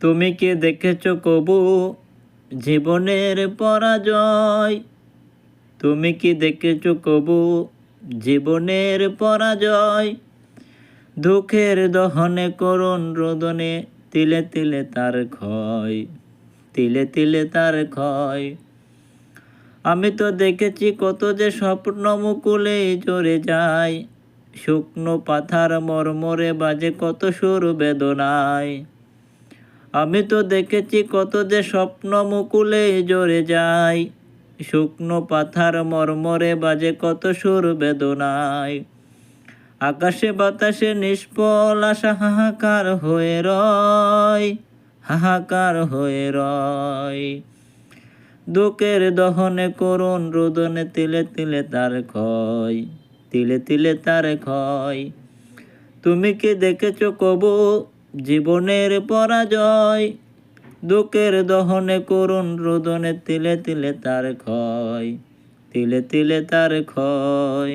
তুমি কি দেখেছ কবু জীবনের পরাজয়? তুমি কি দেখেছ কবু জীবনের পরাজয়? দুঃখের দহনে করুণ রোদনে তিলে তিলে তার ক্ষয়, তিলে তিলে তার ক্ষয়। আমি তো দেখেছি কত যে স্বপ্ন মুকুলে ঝরে যায়, শুকনো পাথার মরমরে বাজে কত সুর বেদনায়। আমি তো দেখেছি কত যে স্বপ্ন মুকুলে ঝরে যায়, শুকনো পাথার মরমরে বাজে কত সুর বেদনায়। আকাশে বাতাসে নিষ্ফল আশা হাহাকার হয়ে রয়, হাহাকার হয়ে রয়। দুঃখের দহনে করুণ রোদনে তিলে তিলে তার ক্ষয়, তিলে তিলে তার ক্ষয়। তুমি কি দেখেছ কবু জীবনের পরাজয়? দুঃখের দহনে করুণ রোদনে তিলে তিলে তার ক্ষয়, তিলে তিলে তার ক্ষয়।